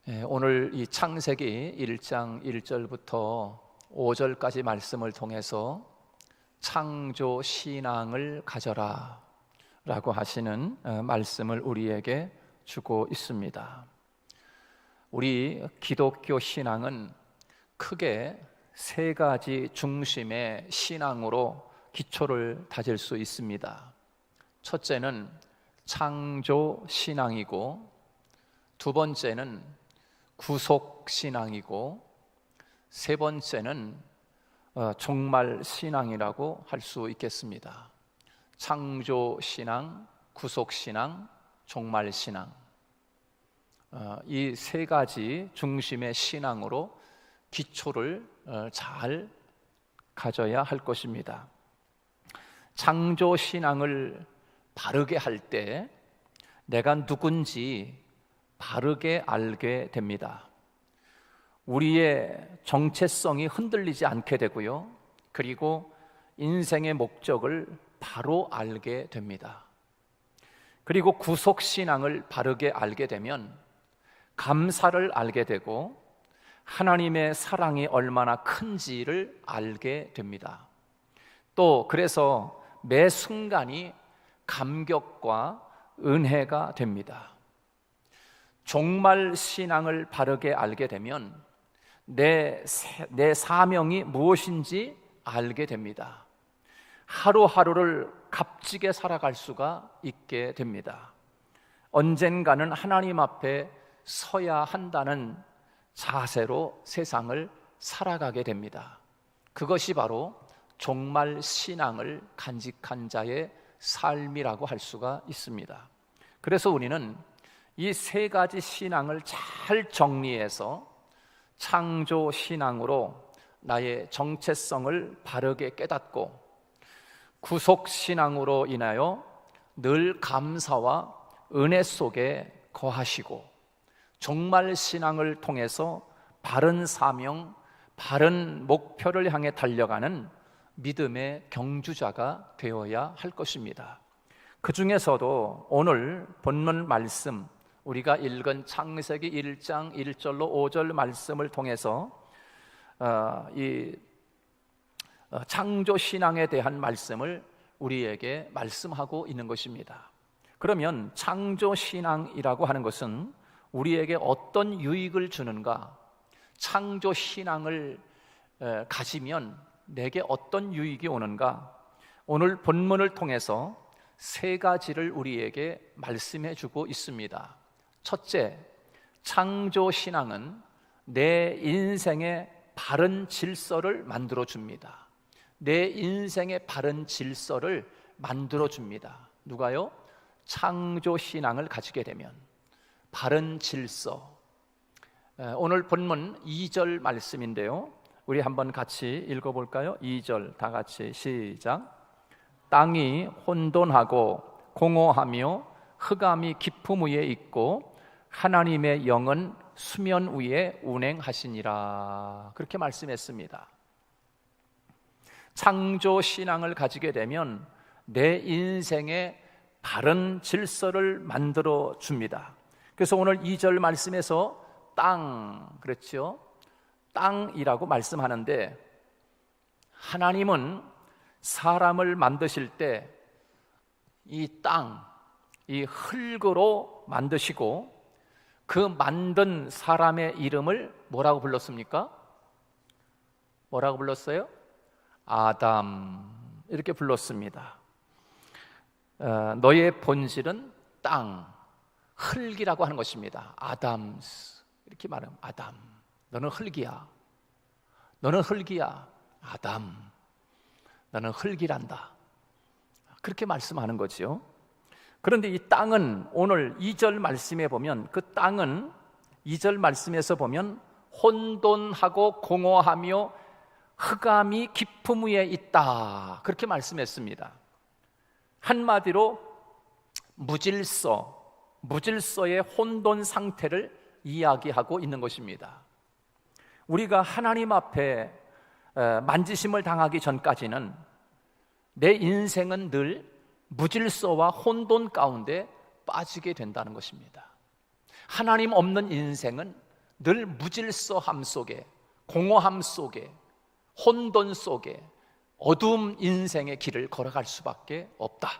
오늘 이 창세기 1장 1절부터 5절까지 말씀을 통해서 창조 신앙을 가져라 라고 하시는 말씀을 우리에게 주고 있습니다. 우리 기독교 신앙은 크게 세 가지 중심의 신앙으로 기초를 다질 수 있습니다. 첫째는 창조 신앙이고, 두 번째는 구속 신앙이고, 세 번째는 종말 신앙이라고 할 수 있겠습니다. 창조 신앙, 구속 신앙, 종말 신앙, 이 세 가지 중심의 신앙으로 기초를 잘 가져야 할 것입니다. 창조 신앙을 바르게 할 때 내가 누군지 바르게 알게 됩니다. 우리의 정체성이 흔들리지 않게 되고요, 그리고 인생의 목적을 바로 알게 됩니다. 그리고 구속신앙을 바르게 알게 되면 감사를 알게 되고 하나님의 사랑이 얼마나 큰지를 알게 됩니다. 또 그래서 매 순간이 감격과 은혜가 됩니다. 종말 신앙을 바르게 알게 되면 내 사명이 무엇인지 알게 됩니다. 하루하루를 값지게 살아갈 수가 있게 됩니다. 언젠가는 하나님 앞에 서야 한다는 자세로 세상을 살아가게 됩니다. 그것이 바로 종말 신앙을 간직한 자의 삶이라고 할 수가 있습니다. 그래서 우리는 이 세 가지 신앙을 잘 정리해서 창조 신앙으로 나의 정체성을 바르게 깨닫고, 구속 신앙으로 인하여 늘 감사와 은혜 속에 거하시고, 종말 신앙을 통해서 바른 사명, 바른 목표를 향해 달려가는 믿음의 경주자가 되어야 할 것입니다. 그 중에서도 오늘 본문 말씀, 우리가 읽은 창세기 1장 1절로 5절 말씀을 통해서 이 창조 신앙에 대한 말씀을 우리에게 말씀하고 있는 것입니다. 그러면 창조 신앙이라고 하는 것은 우리에게 어떤 유익을 주는가? 창조 신앙을 가지면 내게 어떤 유익이 오는가? 오늘 본문을 통해서 세 가지를 우리에게 말씀해 주고 있습니다. 첫째, 창조 신앙은 내 인생의 바른 질서를 만들어 줍니다. 내 인생의 바른 질서를 만들어 줍니다. 누가요? 창조 신앙을 가지게 되면 바른 질서. 오늘 본문 2절 말씀인데요, 우리 한번 같이 읽어볼까요? 2절 다 같이 시작. 땅이 혼돈하고 공허하며 흑암이 깊음 위에 있고 하나님의 영은 수면 위에 운행하시니라, 그렇게 말씀했습니다. 창조 신앙을 가지게 되면 내 인생의 바른 질서를 만들어 줍니다. 그래서 오늘 2절 말씀에서 땅, 그렇죠? 땅이라고 말씀하는데, 하나님은 사람을 만드실 때 이 땅, 이 흙으로 만드시고 그 만든 사람의 이름을 뭐라고 불렀습니까? 뭐라고 불렀어요? 아담, 이렇게 불렀습니다. 너의 본질은 땅, 흙이라고 하는 것입니다. 아담스, 이렇게 말하면 아담, 너는 흙이야. 너는 흙이야. 아담, 너는 흙이란다. 그렇게 말씀하는 거죠. 그런데 이 땅은 오늘 2절 말씀에 보면, 그 땅은 2절 말씀에서 보면 혼돈하고 공허하며 흑암이 깊음 위에 있다, 그렇게 말씀했습니다. 한마디로 무질서의 혼돈 상태를 이야기하고 있는 것입니다. 우리가 하나님 앞에 만지심을 당하기 전까지는 내 인생은 늘 무질서와 혼돈 가운데 빠지게 된다는 것입니다. 하나님 없는 인생은 늘 무질서함 속에, 공허함 속에, 혼돈 속에 어두움 인생의 길을 걸어갈 수밖에 없다.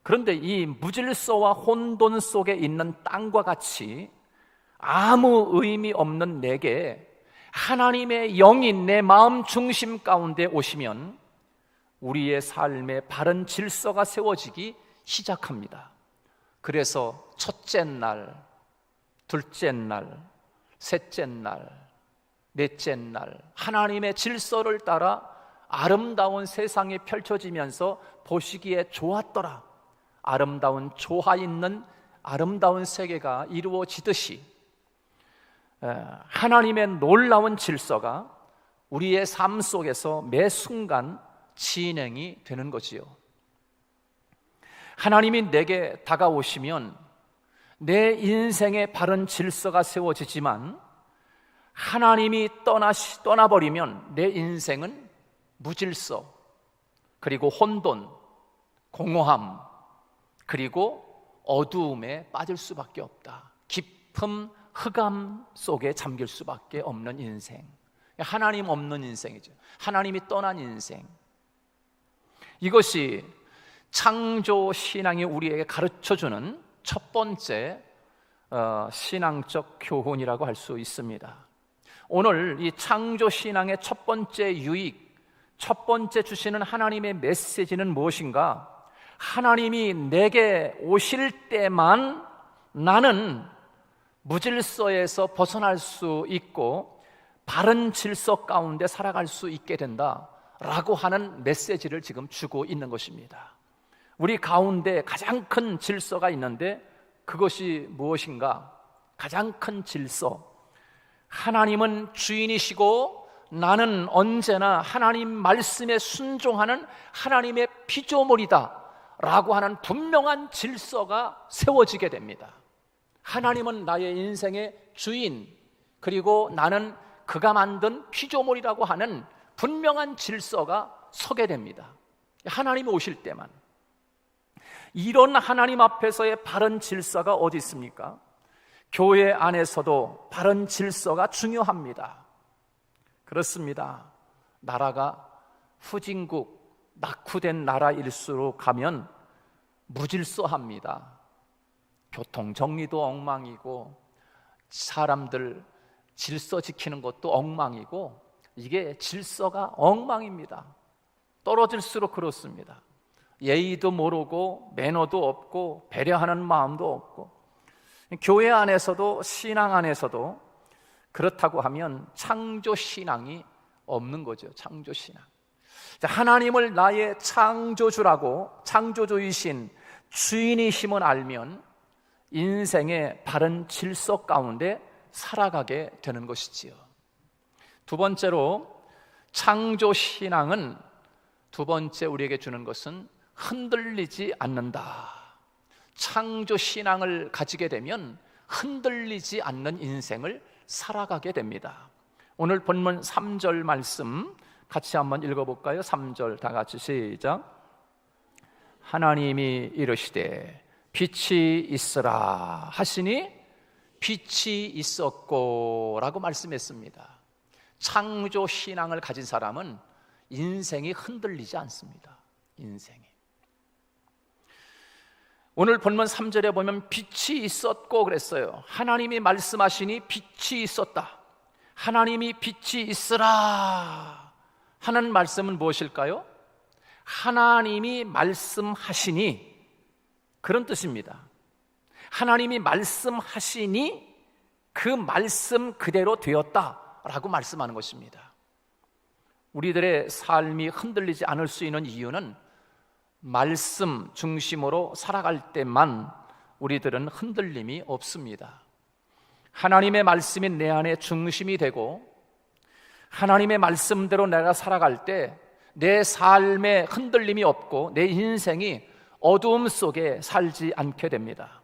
그런데 이 무질서와 혼돈 속에 있는 땅과 같이 아무 의미 없는 내게 하나님의 영이 내 마음 중심 가운데 오시면 우리의 삶에 바른 질서가 세워지기 시작합니다. 그래서 첫째 날, 둘째 날, 셋째 날, 넷째 날 하나님의 질서를 따라 아름다운 세상이 펼쳐지면서 보시기에 좋았더라. 아름다운 조화 있는 아름다운 세계가 이루어지듯이 하나님의 놀라운 질서가 우리의 삶 속에서 매 순간 진행이 되는 거지요. 하나님이 내게 다가오시면 내 인생의 바른 질서가 세워지지만 하나님이 떠나버리면 내 인생은 무질서, 그리고 혼돈, 공허함, 그리고 어두움에 빠질 수밖에 없다. 깊은 흑암 속에 잠길 수밖에 없는 인생, 하나님 없는 인생이죠. 하나님이 떠난 인생. 이것이 창조 신앙이 우리에게 가르쳐주는 첫 번째 신앙적 교훈이라고 할 수 있습니다. 오늘 이 창조 신앙의 첫 번째 유익, 첫 번째 주시는 하나님의 메시지는 무엇인가? 하나님이 내게 오실 때만 나는 무질서에서 벗어날 수 있고 바른 질서 가운데 살아갈 수 있게 된다라고 하는 메시지를 지금 주고 있는 것입니다. 우리 가운데 가장 큰 질서가 있는데 그것이 무엇인가? 가장 큰 질서, 하나님은 주인이시고 나는 언제나 하나님 말씀에 순종하는 하나님의 피조물이다 라고 하는 분명한 질서가 세워지게 됩니다. 하나님은 나의 인생의 주인, 그리고 나는 그가 만든 피조물이라고 하는 분명한 질서가 서게 됩니다. 하나님이 오실 때만. 이런 하나님 앞에서의 바른 질서가 어디 있습니까? 교회 안에서도 바른 질서가 중요합니다. 그렇습니다. 나라가 후진국, 낙후된 나라일수록 가면 무질서합니다. 교통 정리도 엉망이고 사람들 질서 지키는 것도 엉망이고, 이게 질서가 엉망입니다. 떨어질수록 그렇습니다. 예의도 모르고 매너도 없고 배려하는 마음도 없고, 교회 안에서도 신앙 안에서도 그렇다고 하면 창조신앙이 없는 거죠. 창조신앙. 하나님을 나의 창조주라고, 창조주이신 주인이심을 알면 인생의 바른 질서 가운데 살아가게 되는 것이지요. 두 번째로, 창조신앙은 두 번째 우리에게 주는 것은 흔들리지 않는다. 창조신앙을 가지게 되면 흔들리지 않는 인생을 살아가게 됩니다. 오늘 본문 3절 말씀 같이 한번 읽어볼까요? 3절 다 같이 시작. 하나님이 이르시되 빛이 있으라 하시니 빛이 있었고 라고 말씀했습니다. 창조신앙을 가진 사람은 인생이 흔들리지 않습니다. 인생이. 오늘 본문 3절에 보면 빛이 있었고 그랬어요. 하나님이 말씀하시니 빛이 있었다. 하나님이 빛이 있으라 하는 말씀은 무엇일까요? 하나님이 말씀하시니, 그런 뜻입니다. 하나님이 말씀하시니 그 말씀 그대로 되었다라고 말씀하는 것입니다. 우리들의 삶이 흔들리지 않을 수 있는 이유는 말씀 중심으로 살아갈 때만 우리들은 흔들림이 없습니다. 하나님의 말씀이 내 안에 중심이 되고 하나님의 말씀대로 내가 살아갈 때 내 삶에 흔들림이 없고 내 인생이 어두움 속에 살지 않게 됩니다.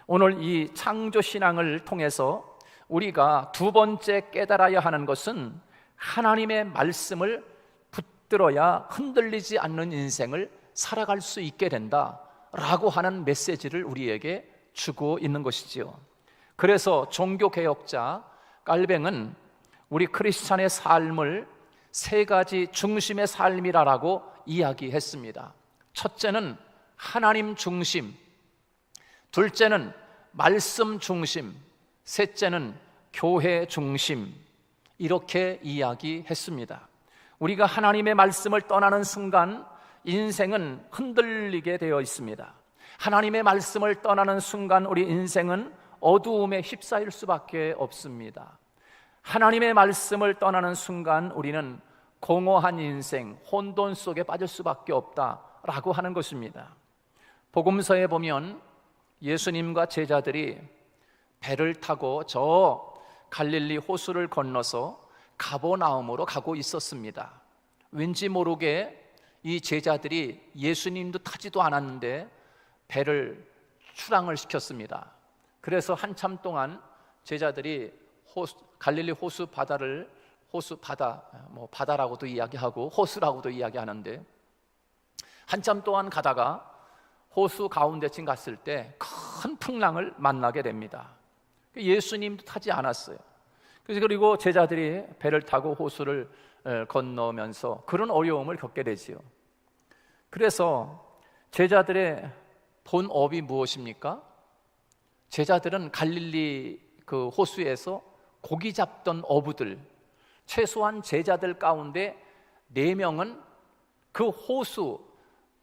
오늘 이 창조신앙을 통해서 우리가 두 번째 깨달아야 하는 것은 하나님의 말씀을 붙들어야 흔들리지 않는 인생을 살아갈 수 있게 된다라고 하는 메시지를 우리에게 주고 있는 것이지요. 그래서 종교개혁자 깔뱅은 우리 크리스찬의 삶을 세 가지 중심의 삶이라고 이야기했습니다. 첫째는 하나님 중심, 둘째는 말씀 중심, 셋째는 교회 중심, 이렇게 이야기했습니다. 우리가 하나님의 말씀을 떠나는 순간 인생은 흔들리게 되어 있습니다. 하나님의 말씀을 떠나는 순간 우리 인생은 어두움에 휩싸일 수밖에 없습니다. 하나님의 말씀을 떠나는 순간 우리는 공허한 인생, 혼돈 속에 빠질 수밖에 없다라고 하는 것입니다. 복음서에 보면 예수님과 제자들이 배를 타고 저 갈릴리 호수를 건너서 가버나움으로 가고 있었습니다. 왠지 모르게 이 제자들이 예수님도 타지도 않았는데 배를 출항을 시켰습니다. 그래서 한참 동안 제자들이 갈릴리 호수 바다를 바다라고도 이야기하고 호수라고도 이야기하는데 한참 동안 가다가 호수 가운데쯤 갔을 때 큰 풍랑을 만나게 됩니다. 예수님도 타지 않았어요. 그리고 제자들이 배를 타고 호수를 건너면서 그런 어려움을 겪게 되지요. 그래서 제자들의 본업이 무엇입니까? 제자들은 갈릴리 그 호수에서 고기 잡던 어부들, 최소한 제자들 가운데 4명은 그 호수,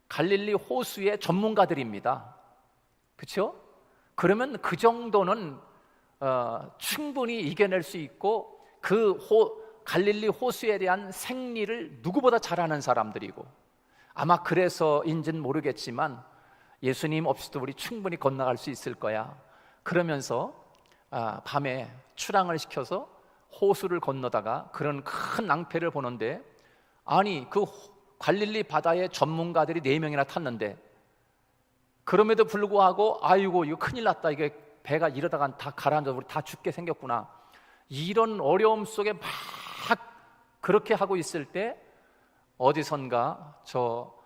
갈릴리 호수의 전문가들입니다. 그렇죠? 그러면 그 정도는 충분히 이겨낼 수 있고 그 갈릴리 호수에 대한 생리를 누구보다 잘 아는 사람들이고, 아마 그래서인지는 모르겠지만 예수님 없이도 우리 충분히 건너갈 수 있을 거야, 그러면서 밤에 출항을 시켜서 호수를 건너다가 그런 큰 낭패를 보는데, 아니 그 갈릴리 바다에 전문가들이 4명이나 탔는데 그럼에도 불구하고 아이고 이거 큰일 났다, 이게 배가 이러다가 다 가라앉아 우리 다 죽게 생겼구나, 이런 어려움 속에 막 그렇게 하고 있을 때 어디선가 저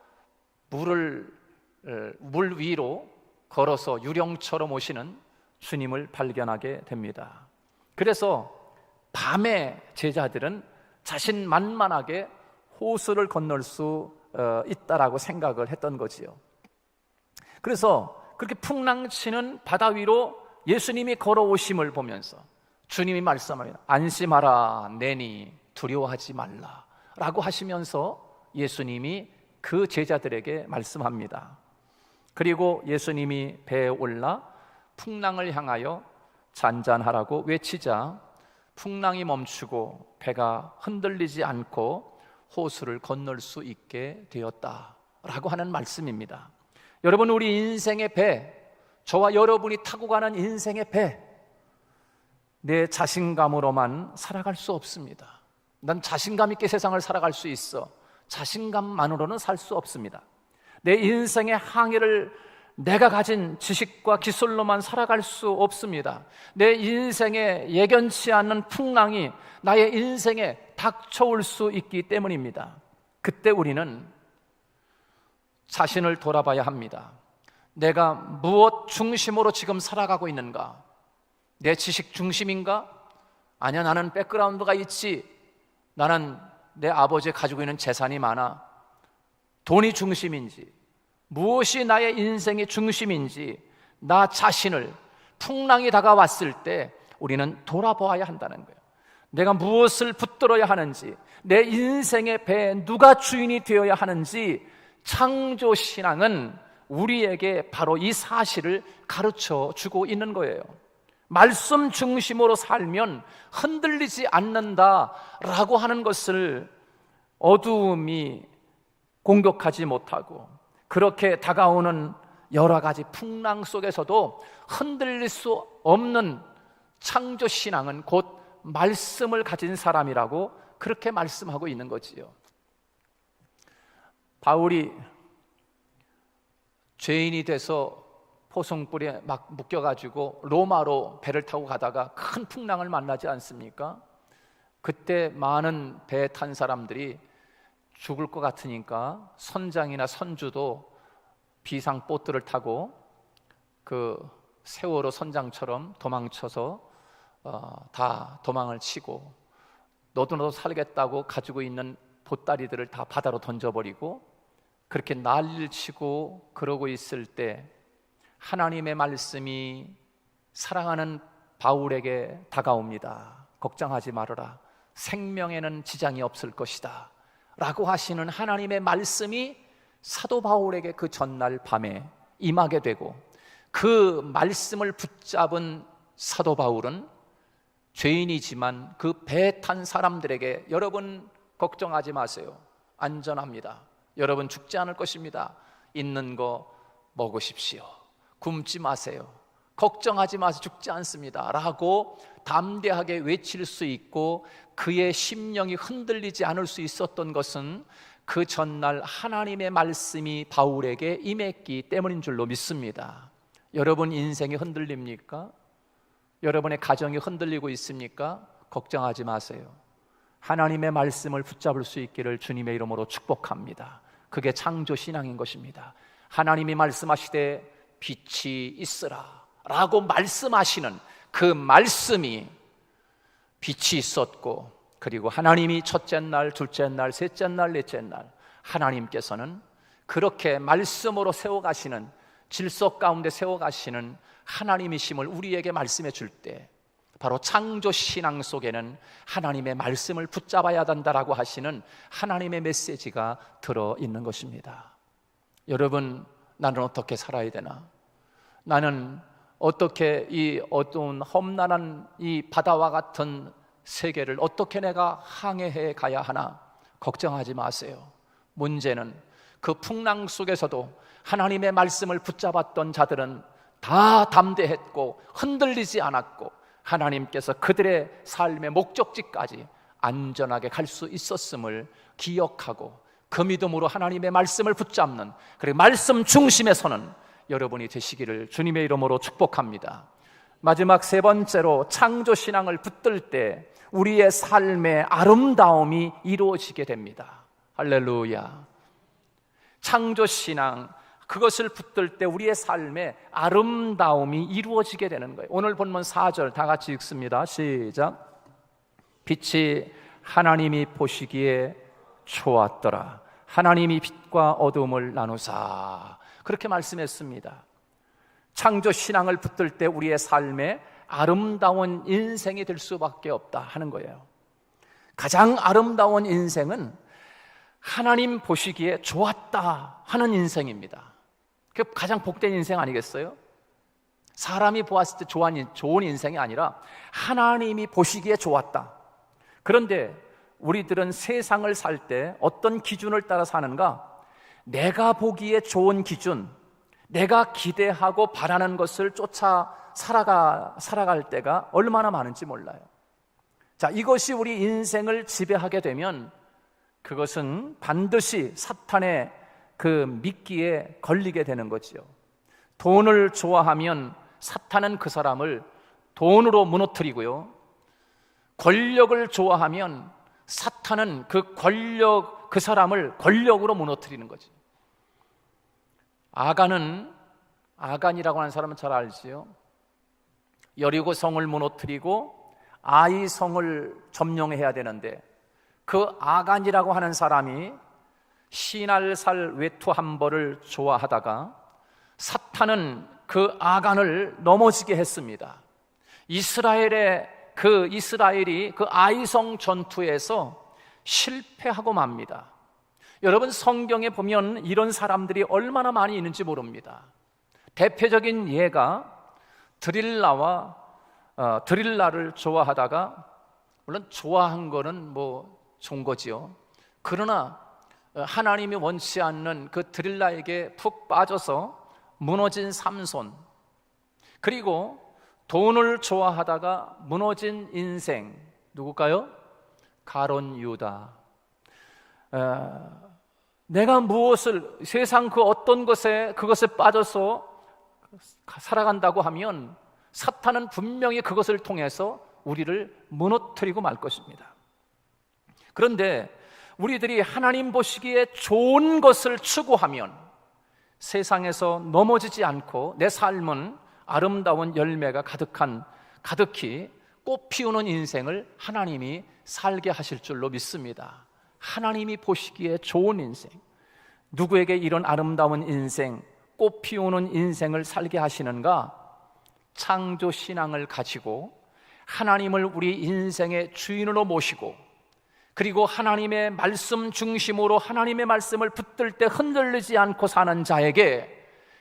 물 위로 걸어서 유령처럼 오시는 주님을 발견하게 됩니다. 그래서 밤에 제자들은 자신만만하게 호수를 건널 수 있다라고 생각을 했던 거지요. 그래서 그렇게 풍랑치는 바다 위로 예수님이 걸어오심을 보면서 주님이 말씀합니다. 안심하라 내니 두려워하지 말라 라고 하시면서 예수님이 그 제자들에게 말씀합니다. 그리고 예수님이 배에 올라 풍랑을 향하여 잔잔하라고 외치자 풍랑이 멈추고 배가 흔들리지 않고 호수를 건널 수 있게 되었다라고 하는 말씀입니다. 여러분, 우리 인생의 배, 저와 여러분이 타고 가는 인생의 배, 내 자신감으로만 살아갈 수 없습니다. 난 자신감 있게 세상을 살아갈 수 있어. 자신감만으로는 살 수 없습니다. 내 인생의 항해를 내가 가진 지식과 기술로만 살아갈 수 없습니다. 내 인생에 예견치 않는 풍랑이 나의 인생에 닥쳐올 수 있기 때문입니다. 그때 우리는 자신을 돌아봐야 합니다. 내가 무엇 중심으로 지금 살아가고 있는가? 내 지식 중심인가? 아니야, 나는 백그라운드가 있지. 나는 내 아버지가 가지고 있는 재산이 많아. 돈이 중심인지, 무엇이 나의 인생의 중심인지, 나 자신을 풍랑이 다가왔을 때 우리는 돌아보아야 한다는 거예요. 내가 무엇을 붙들어야 하는지, 내 인생의 배에 누가 주인이 되어야 하는지, 창조신앙은 우리에게 바로 이 사실을 가르쳐 주고 있는 거예요. 말씀 중심으로 살면 흔들리지 않는다라고 하는 것을 어두움이 공격하지 못하고, 그렇게 다가오는 여러 가지 풍랑 속에서도 흔들릴 수 없는 창조신앙은 곧 말씀을 가진 사람이라고 그렇게 말씀하고 있는 거지요. 바울이 죄인이 돼서 포송불에 막 묶여가지고 로마로 배를 타고 가다가 큰 풍랑을 만나지 않습니까? 그때 많은 배에 탄 사람들이 죽을 것 같으니까 선장이나 선주도 비상보트를 타고 그 세월호 선장처럼 도망쳐서 다 도망을 치고 너도 살겠다고 가지고 있는 보따리들을 다 바다로 던져버리고 그렇게 난리를 치고 그러고 있을 때 하나님의 말씀이 사랑하는 바울에게 다가옵니다. 걱정하지 말아라. 생명에는 지장이 없을 것이다 라고 하시는 하나님의 말씀이 사도 바울에게 그 전날 밤에 임하게 되고 그 말씀을 붙잡은 사도 바울은 죄인이지만 그 배 탄 사람들에게 여러분 걱정하지 마세요. 안전합니다. 여러분 죽지 않을 것입니다. 있는 거 먹으십시오. 굶지 마세요. 걱정하지 마세요. 죽지 않습니다 라고 담대하게 외칠 수 있고 그의 심령이 흔들리지 않을 수 있었던 것은 그 전날 하나님의 말씀이 바울에게 임했기 때문인 줄로 믿습니다. 여러분 인생이 흔들립니까? 여러분의 가정이 흔들리고 있습니까? 걱정하지 마세요. 하나님의 말씀을 붙잡을 수 있기를 주님의 이름으로 축복합니다. 그게 창조 신앙인 것입니다. 하나님이 말씀하시되 빛이 있으라 라고 말씀하시는 그 말씀이 빛이 있었고 그리고 하나님이 첫째 날, 둘째 날, 셋째 날, 넷째 날 하나님께서는 그렇게 말씀으로 세워가시는 질서 가운데 세워가시는 하나님이심을 우리에게 말씀해 줄 때 바로 창조 신앙 속에는 하나님의 말씀을 붙잡아야 한다라고 하시는 하나님의 메시지가 들어있는 것입니다. 여러분, 나는 어떻게 살아야 되나? 나는 어떻게 이 어두운 험난한 이 바다와 같은 세계를 어떻게 내가 항해해 가야 하나? 걱정하지 마세요. 문제는 그 풍랑 속에서도 하나님의 말씀을 붙잡았던 자들은 다 담대했고 흔들리지 않았고 하나님께서 그들의 삶의 목적지까지 안전하게 갈 수 있었음을 기억하고 그 믿음으로 하나님의 말씀을 붙잡는, 그리고 말씀 중심에 서는 여러분이 되시기를 주님의 이름으로 축복합니다. 마지막 세 번째로 창조 신앙을 붙들 때 우리의 삶의 아름다움이 이루어지게 됩니다. 할렐루야. 창조 신앙, 그것을 붙들 때 우리의 삶에 아름다움이 이루어지게 되는 거예요. 오늘 본문 4절 다 같이 읽습니다. 시작. 빛이 하나님이 보시기에 좋았더라. 하나님이 빛과 어둠을 나누사. 그렇게 말씀했습니다. 창조 신앙을 붙들 때 우리의 삶에 아름다운 인생이 될 수밖에 없다 하는 거예요. 가장 아름다운 인생은 하나님 보시기에 좋았다 하는 인생입니다. 그게 가장 복된 인생 아니겠어요? 사람이 보았을 때 좋은 인생이 아니라 하나님이 보시기에 좋았다. 그런데 우리들은 세상을 살 때 어떤 기준을 따라 사는가? 내가 보기에 좋은 기준, 내가 기대하고 바라는 것을 쫓아 살아갈 때가 얼마나 많은지 몰라요. 자, 이것이 우리 인생을 지배하게 되면 그것은 반드시 사탄의 그 미끼에 걸리게 되는 거지요. 돈을 좋아하면 사탄은 그 사람을 돈으로 무너뜨리고요. 권력을 좋아하면 사탄은 그 사람을 권력으로 무너뜨리는 거지. 아간이라고 하는 사람은 잘 알지요. 여리고 성을 무너뜨리고 아이 성을 점령해야 되는데 그 아간이라고 하는 사람이 신알살 외투 한 벌을 좋아하다가 사탄은 그 아간을 넘어지게 했습니다. 이스라엘이 그 아이성 전투에서 실패하고 맙니다. 여러분, 성경에 보면 이런 사람들이 얼마나 많이 있는지 모릅니다. 대표적인 예가 드릴라를 좋아하다가, 물론 좋아한 거는 뭐 좋은 거지요. 그러나 하나님이 원치 않는 그 드릴라에게 푹 빠져서 무너진 삼손, 그리고 돈을 좋아하다가 무너진 인생, 누굴까요? 가론 유다. 내가 무엇을, 세상 그 어떤 것에 그것에 빠져서 살아간다고 하면 사탄은 분명히 그것을 통해서 우리를 무너뜨리고 말 것입니다. 그런데 우리들이 하나님 보시기에 좋은 것을 추구하면 세상에서 넘어지지 않고 내 삶은 아름다운 열매가 가득히 꽃 피우는 인생을 하나님이 살게 하실 줄로 믿습니다. 하나님이 보시기에 좋은 인생, 누구에게 이런 아름다운 인생, 꽃 피우는 인생을 살게 하시는가? 창조 신앙을 가지고 하나님을 우리 인생의 주인으로 모시고, 그리고 하나님의 말씀 중심으로 하나님의 말씀을 붙들 때 흔들리지 않고 사는 자에게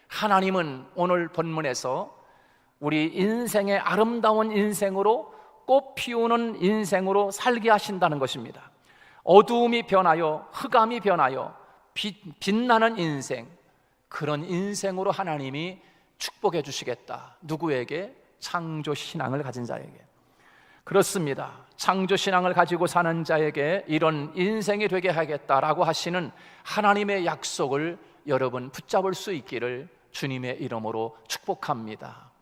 하나님은 오늘 본문에서 우리 인생의 아름다운 인생으로, 꽃 피우는 인생으로 살게 하신다는 것입니다. 어두움이 변하여 흑암이 변하여 빛나는 인생, 그런 인생으로 하나님이 축복해 주시겠다. 누구에게? 창조 신앙을 가진 자에게. 그렇습니다. 창조 신앙을 가지고 사는 자에게 이런 인생이 되게 하겠다라고 하시는 하나님의 약속을 여러분 붙잡을 수 있기를 주님의 이름으로 축복합니다.